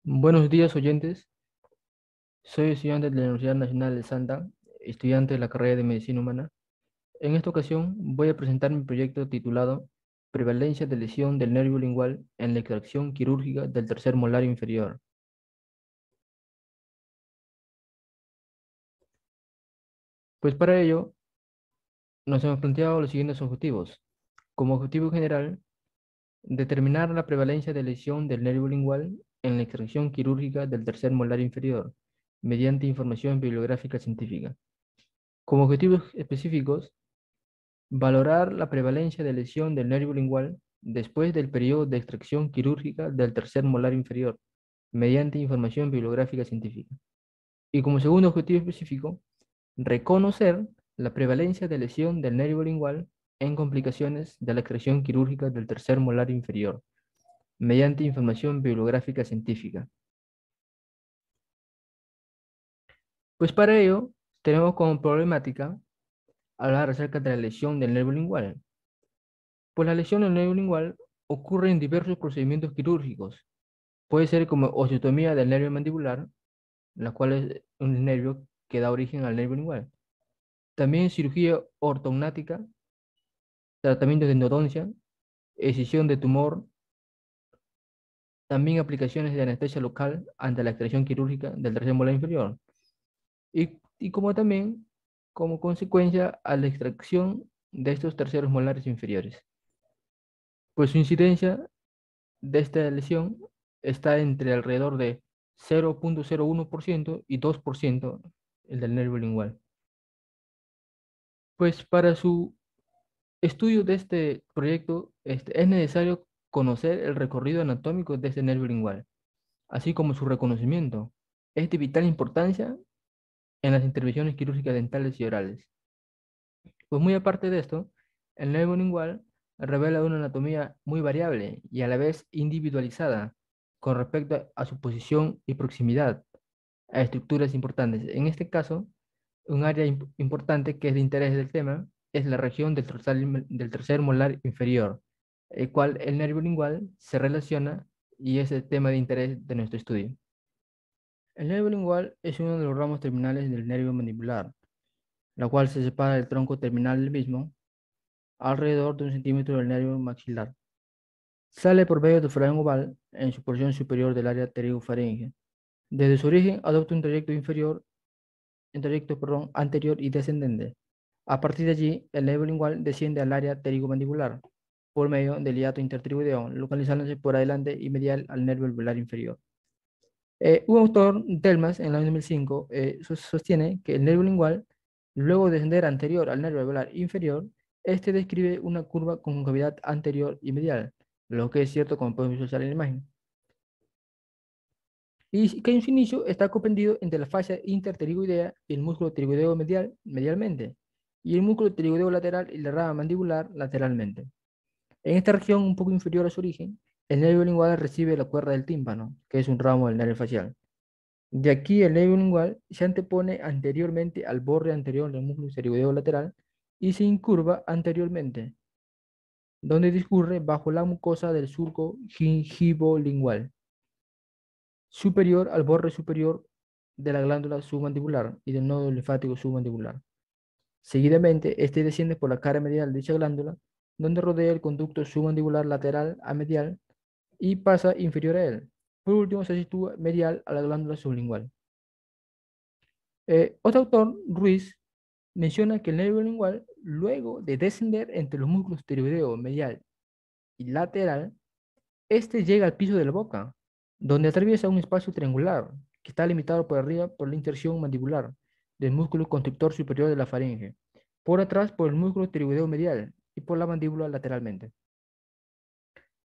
Buenos días, oyentes. Soy estudiante de la Universidad Nacional de Salta, estudiante de la carrera de Medicina Humana. En esta ocasión voy a presentar mi proyecto titulado Prevalencia de lesión del nervio lingual en la extracción quirúrgica del tercer molar inferior. Pues para ello nos hemos planteado los siguientes objetivos. Como objetivo general, determinar la prevalencia de lesión del nervio lingual en la extracción quirúrgica del tercer molar inferior mediante información bibliográfica científica. Como objetivos específicos, valorar la prevalencia de lesión del nervio lingual después del periodo de extracción quirúrgica del tercer molar inferior, mediante información bibliográfica científica. Y como segundo objetivo específico, reconocer la prevalencia de lesión del nervio lingual en complicaciones de la extracción quirúrgica del tercer molar inferior, mediante información bibliográfica científica. Pues para ello, tenemos como problemática hablar acerca de la lesión del nervio lingual. Pues la lesión del nervio lingual ocurre en diversos procedimientos quirúrgicos. Puede ser como osteotomía del nervio mandibular, la cual es un nervio que da origen al nervio lingual. También cirugía ortognática, tratamiento de endodoncia, escisión de tumor, también aplicaciones de anestesia local ante la extracción quirúrgica del tercer molar inferior. Y como también como consecuencia a la extracción de estos terceros molares inferiores. Pues su incidencia de esta lesión está entre alrededor de 0,01% y 2% el del nervio lingual. Pues para su estudio de este proyecto es necesario conocer el recorrido anatómico de este nervio lingual, así como su reconocimiento. Es de vital importancia en las intervenciones quirúrgicas dentales y orales. Pues muy aparte de esto, el nervio lingual revela una anatomía muy variable y a la vez individualizada con respecto a su posición y proximidad a estructuras importantes. En este caso, un área importante que es de interés del tema es la región del tercer molar inferior, el cual el nervio lingual se relaciona y es el tema de interés de nuestro estudio. El nervio lingual es uno de los ramos terminales del nervio mandibular, la cual se separa del tronco terminal del mismo alrededor de 1 centímetro del nervio maxilar. Sale por medio del foramen oval en su porción superior del área pterygofaringe. Desde su origen adopta un trayecto anterior y descendente. A partir de allí, el nervio lingual desciende al área pterigomandibular por medio del hiato interpterygoideo, localizándose por adelante y medial al nervio alveolar inferior. Un autor, Delmas, en el año 2005, sostiene que el nervio lingual, luego de descender anterior al nervio alveolar inferior, este describe una curva con concavidad anterior y medial, lo que es cierto como podemos visualizar en la imagen. Y que en su inicio está comprendido entre la fascia interpterigoidea y el músculo pterigoideo medialmente, y el músculo pterigoideo lateral y la rama mandibular lateralmente. En esta región un poco inferior a su origen, el nervio lingual recibe la cuerda del tímpano, que es un ramo del nervio facial. De aquí el nervio lingual se antepone anteriormente al borde anterior del músculo pterigoideo lateral y se incurva anteriormente, donde discurre bajo la mucosa del surco gingivolingual, superior al borde superior de la glándula submandibular y del nodo linfático submandibular. Seguidamente, este desciende por la cara medial de dicha glándula, donde rodea el conducto submandibular lateral a medial y pasa inferior a él. Por último, se sitúa medial a la glándula sublingual. Otro autor, Ruiz, menciona que el nervio lingual, luego de descender entre los músculos pterigoideo medial y lateral, este llega al piso de la boca, donde atraviesa un espacio triangular que está limitado por arriba por la inserción mandibular del músculo constrictor superior de la faringe, por atrás por el músculo pterigoideo medial y por la mandíbula lateralmente.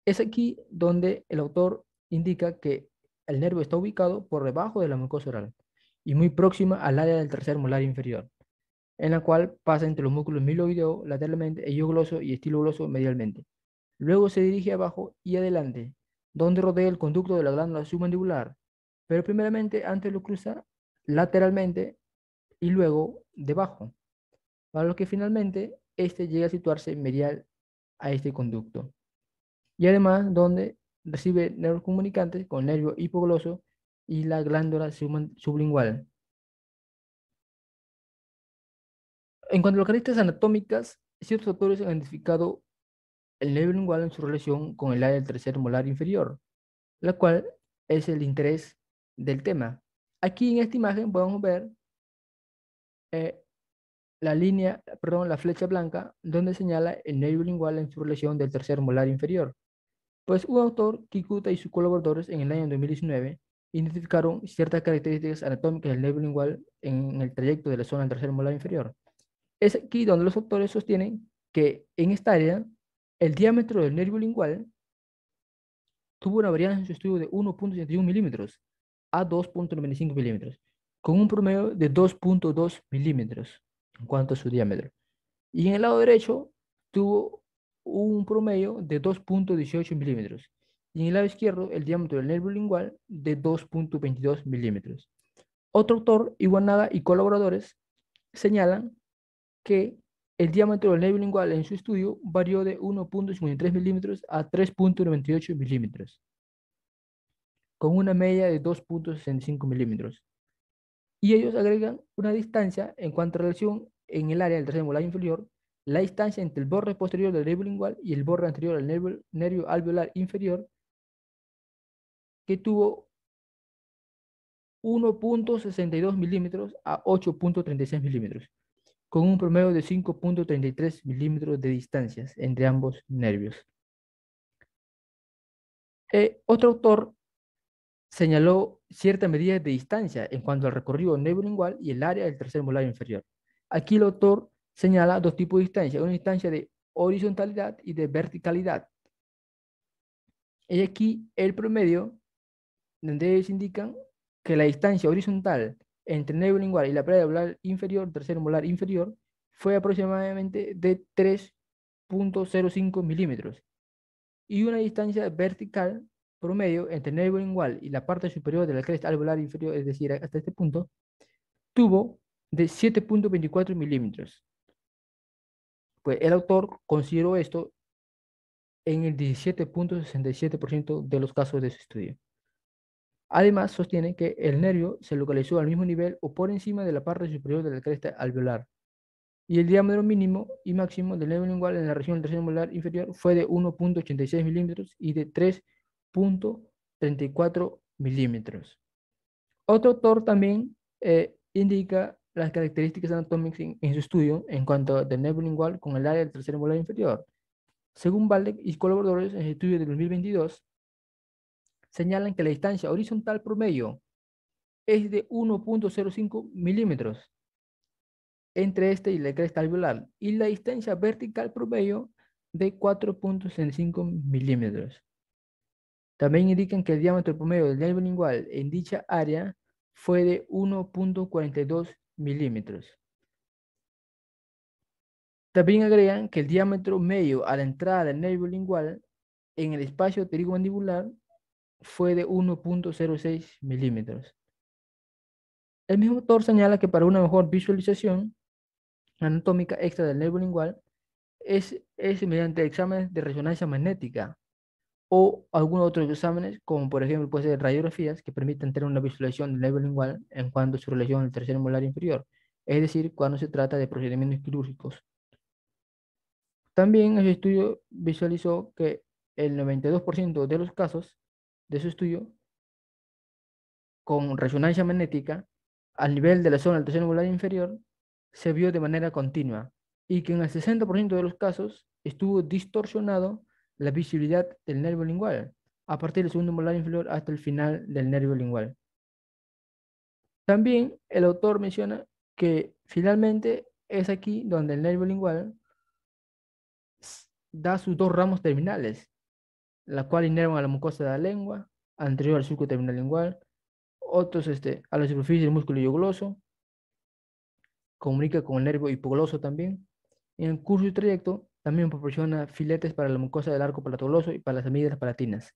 Es aquí donde el autor indica que el nervio está ubicado por debajo de la mucosa oral y muy próxima al área del tercer molar inferior, en la cual pasa entre los músculos miloideo lateralmente, eugloso y estilogloso medialmente. Luego se dirige abajo y adelante, donde rodea el conducto de la glándula submandibular, pero primeramente antes lo cruza lateralmente y luego debajo, para lo que finalmente este llega a situarse medial a este conducto. Y además donde recibe neurocomunicantes con el nervio hipogloso y la glándula sublingual. En cuanto a las características anatómicas, ciertos autores han identificado el nervio lingual en su relación con el área del tercer molar inferior, la cual es el interés del tema. Aquí en esta imagen podemos ver eh, la flecha blanca, donde señala el nervio lingual en su relación del tercer molar inferior. Pues un autor, Kikuta y sus colaboradores en el año 2019 identificaron ciertas características anatómicas del nervio lingual en el trayecto de la zona del tercer molar inferior. Es aquí donde los autores sostienen que en esta área el diámetro del nervio lingual tuvo una varianza en su estudio de 1.71 milímetros a 2.95 milímetros, con un promedio de 2.2 milímetros en cuanto a su diámetro. Y en el lado derecho tuvo un promedio de 2.18 milímetros. Y en el lado izquierdo el diámetro del nervio lingual de 2.22 milímetros. Otro autor, Iwanaga y colaboradores, señalan que el diámetro del nervio lingual en su estudio varió de 1.53 milímetros a 3.98 milímetros, con una media de 2.65 milímetros. Y ellos agregan una distancia en cuanto a relación en el área del tercer molar inferior, la distancia entre el borde posterior del nervio lingual y el borde anterior del nervio alveolar inferior, que tuvo 1.62 milímetros a 8.36 milímetros, con un promedio de 5.33 milímetros de distancias entre ambos nervios. Otro autor señaló ciertas medidas de distancia en cuanto al recorrido neurolingual y el área del tercer molar inferior. Aquí el autor señala dos tipos de distancia, una distancia de horizontalidad y de verticalidad. Y aquí el promedio, donde ellos indican que la distancia horizontal entre el neurolingual y la pared alveolar inferior, tercer molar inferior, fue aproximadamente de 3.05 milímetros y una distancia vertical promedio entre el nervio lingual y la parte superior de la cresta alveolar inferior, es decir, hasta este punto, tuvo de 7.24 milímetros. Pues el autor consideró esto en el 17.67% de los casos de su estudio. Además, sostiene que el nervio se localizó al mismo nivel o por encima de la parte superior de la cresta alveolar, y el diámetro mínimo y máximo del nervio lingual en la región del tercer molar inferior fue de 1.86 milímetros y de 3.34 milímetros. Otro autor también indica las características anatómicas en su estudio en cuanto al nervio lingual con el área del tercer molar inferior. Según Balek y colaboradores en el estudio de 2022, señalan que la distancia horizontal promedio es de 1.05 milímetros entre este y la cresta alveolar y la distancia vertical promedio de 4.65 milímetros. También indican que el diámetro promedio del nervio lingual en dicha área fue de 1.42 milímetros. También agregan que el diámetro medio a la entrada del nervio lingual en el espacio pterigomandibular fue de 1.06 milímetros. El mismo autor señala que para una mejor visualización anatómica extra del nervio lingual es mediante exámenes de resonancia magnética o algunos otros exámenes, como por ejemplo puede ser radiografías, que permiten tener una visualización del nervio lingual en cuanto a su relación al tercer molar inferior, es decir, cuando se trata de procedimientos quirúrgicos. También el estudio visualizó que el 92% de los casos de su estudio con resonancia magnética al nivel de la zona del tercer molar inferior se vio de manera continua y que en el 60% de los casos estuvo distorsionado la visibilidad del nervio lingual a partir del segundo molar inferior hasta el final del nervio lingual. También el autor menciona que finalmente es aquí donde el nervio lingual da sus dos ramos terminales, la cual inervan a la mucosa de la lengua, anterior al surco terminal lingual, otros a la superficie del músculo yugoloso, comunica con el nervio hipogloso también. En el curso y trayecto también proporciona filetes para la mucosa del arco palatogloso y para las amígdalas palatinas.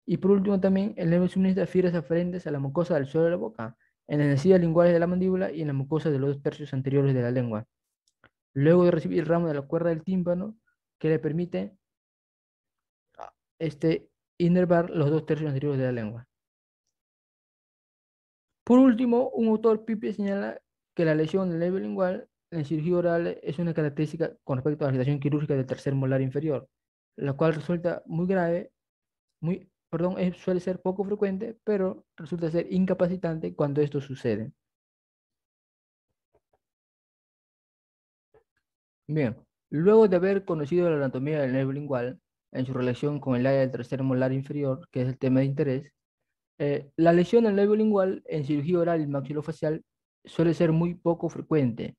Y por último también el nervio suministra fibras aferentes a la mucosa del suelo de la boca, en las encías linguales de la mandíbula y en la mucosa de los 2 tercios anteriores de la lengua. Luego de recibir el ramo de la cuerda del tímpano que le permite este, inervar los dos tercios anteriores de la lengua. Por último, un autor, Pipe, señala que la lesión del nervio lingual en cirugía oral es una característica con respecto a la situación quirúrgica del tercer molar inferior, la cual resulta muy grave, suele ser poco frecuente, pero resulta ser incapacitante cuando esto sucede. Bien, luego de haber conocido la anatomía del nervio lingual en su relación con el área del tercer molar inferior, que es el tema de interés, la lesión del nervio lingual en cirugía oral y maxilofacial suele ser muy poco frecuente,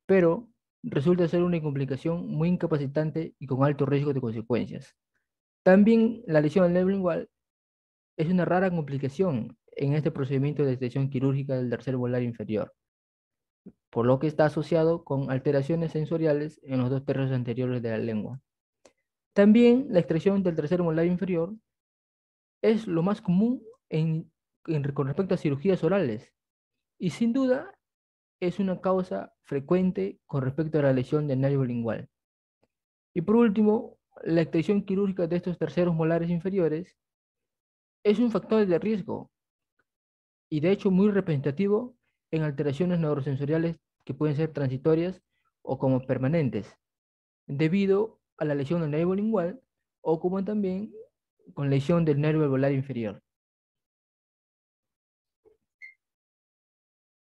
pero resulta ser una complicación muy incapacitante y con alto riesgo de consecuencias. También la lesión del nervio lingual es una rara complicación en este procedimiento de extracción quirúrgica del tercer molar inferior, por lo que está asociado con alteraciones sensoriales en los dos tercios anteriores de la lengua. También la extracción del tercer molar inferior es lo más común con respecto a cirugías orales y sin duda es una causa frecuente con respecto a la lesión del nervio lingual. Y por último, la extracción quirúrgica de estos terceros molares inferiores es un factor de riesgo y de hecho muy representativo en alteraciones neurosensoriales que pueden ser transitorias o como permanentes, debido a la lesión del nervio lingual o como también con lesión del nervio alveolar inferior.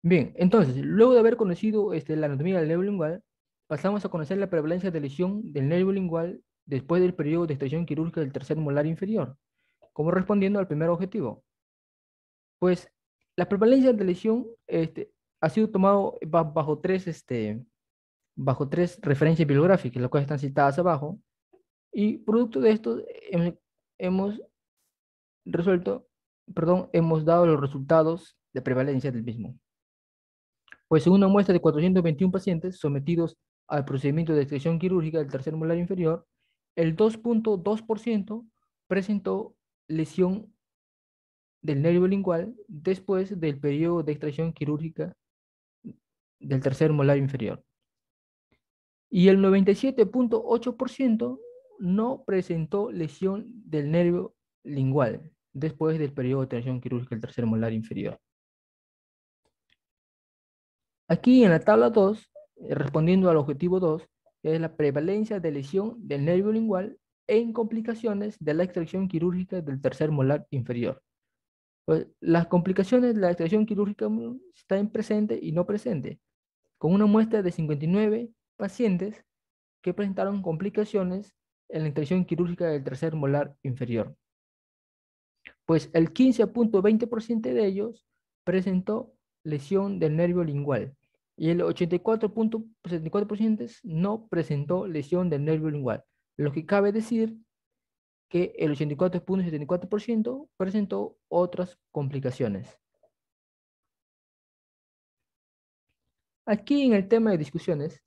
Bien, entonces, luego de haber conocido la anatomía del nervio lingual, pasamos a conocer la prevalencia de lesión del nervio lingual después del periodo de extracción quirúrgica del tercer molar inferior, como respondiendo al primer objetivo. Pues la prevalencia de lesión ha sido tomado bajo tres referencias bibliográficas, las cuales están citadas abajo, y producto de esto hemos resuelto, hemos dado los resultados de prevalencia del mismo. Pues en una muestra de 421 pacientes sometidos al procedimiento de extracción quirúrgica del tercer molar inferior, el 2.2% presentó lesión del nervio lingual después del periodo de extracción quirúrgica del tercer molar inferior. Y el 97.8% no presentó lesión del nervio lingual después del periodo de extracción quirúrgica del tercer molar inferior. Aquí en la tabla 2, respondiendo al objetivo 2, es la prevalencia de lesión del nervio lingual en complicaciones de la extracción quirúrgica del tercer molar inferior. Pues, las complicaciones de la extracción quirúrgica están presentes y no presentes, con una muestra de 59 pacientes que presentaron complicaciones en la extracción quirúrgica del tercer molar inferior. Pues el 15.20% de ellos presentó lesión del nervio lingual y el 84.74% no presentó lesión del nervio lingual. Lo que cabe decir que el 84.74% presentó otras complicaciones. Aquí en el tema de discusiones,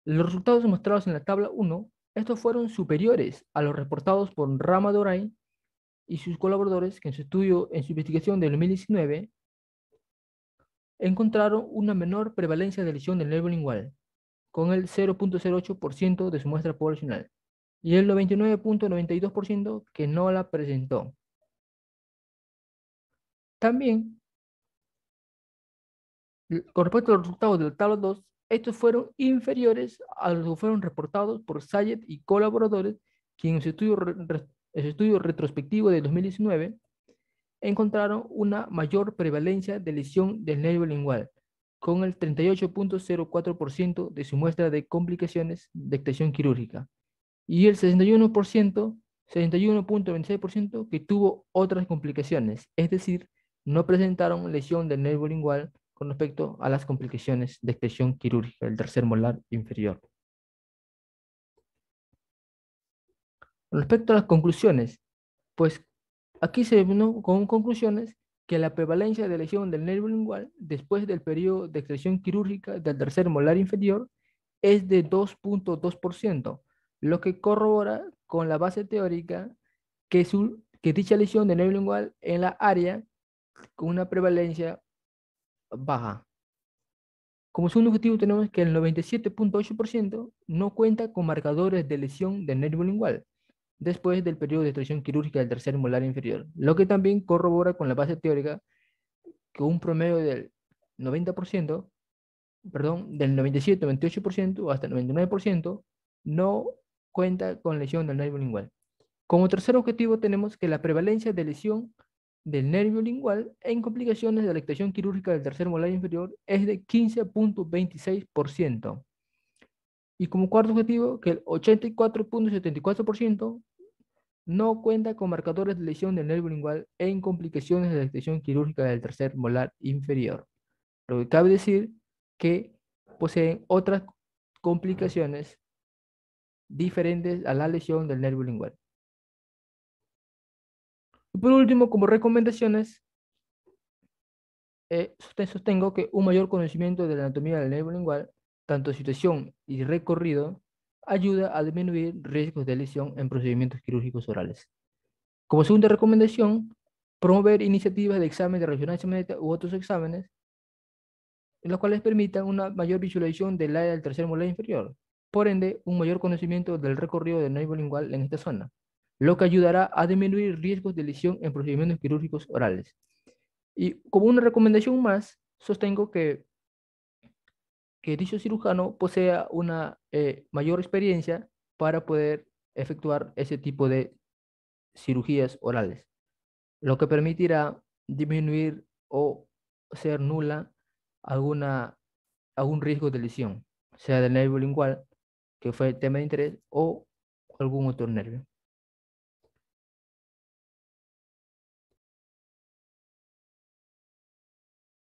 los resultados mostrados en la tabla 1, estos fueron superiores a los reportados por Rama Doray y sus colaboradores que en su investigación del 2019 encontraron una menor prevalencia de lesión del nervio lingual, con el 0.08% de su muestra poblacional, y el 99.92% que no la presentó. También, con respecto a los resultados del tabla 2, estos fueron inferiores a los que fueron reportados por Sayed y colaboradores, quienes en su estudio retrospectivo de 2019 encontraron una mayor prevalencia de lesión del nervio lingual, con el 38.04% de su muestra de complicaciones de extracción quirúrgica y el 61.26% que tuvo otras complicaciones, es decir, no presentaron lesión del nervio lingual con respecto a las complicaciones de extracción quirúrgica del tercer molar inferior. Con respecto a las conclusiones, pues aquí se vino con conclusiones que la prevalencia de lesión del nervio lingual después del periodo de extracción quirúrgica del tercer molar inferior es de 2.2%, lo que corrobora con la base teórica que dicha lesión del nervio lingual en la área con una prevalencia baja. Como segundo objetivo tenemos que el 97.8% no cuenta con marcadores de lesión del nervio lingual, después del periodo de extracción quirúrgica del tercer molar inferior, lo que también corrobora con la base teórica que un promedio del 90%, perdón, del 97, 98% o hasta el 99% no cuenta con lesión del nervio lingual. Como tercer objetivo tenemos que la prevalencia de lesión del nervio lingual en complicaciones de la extracción quirúrgica del tercer molar inferior es de 15.26%. Y como cuarto objetivo, que el 84.74% no cuenta con marcadores de lesión del nervio lingual en complicaciones de la extracción quirúrgica del tercer molar inferior. Lo que cabe decir que poseen otras complicaciones diferentes a la lesión del nervio lingual. Y por último, como recomendaciones, sostengo que un mayor conocimiento de la anatomía del nervio lingual, tanto situación y recorrido, ayuda a disminuir riesgos de lesión en procedimientos quirúrgicos orales. Como segunda recomendación, promover iniciativas de examen de resonancia magnética u otros exámenes, en los cuales permitan una mayor visualización del área del tercer molar inferior, por ende, un mayor conocimiento del recorrido del nervio lingual en esta zona, lo que ayudará a disminuir riesgos de lesión en procedimientos quirúrgicos orales. Y como una recomendación más, sostengo que dicho cirujano posea una mayor experiencia para poder efectuar ese tipo de cirugías orales, lo que permitirá disminuir o ser nula alguna, algún riesgo de lesión, sea del nervio lingual, que fue el tema de interés, o algún otro nervio.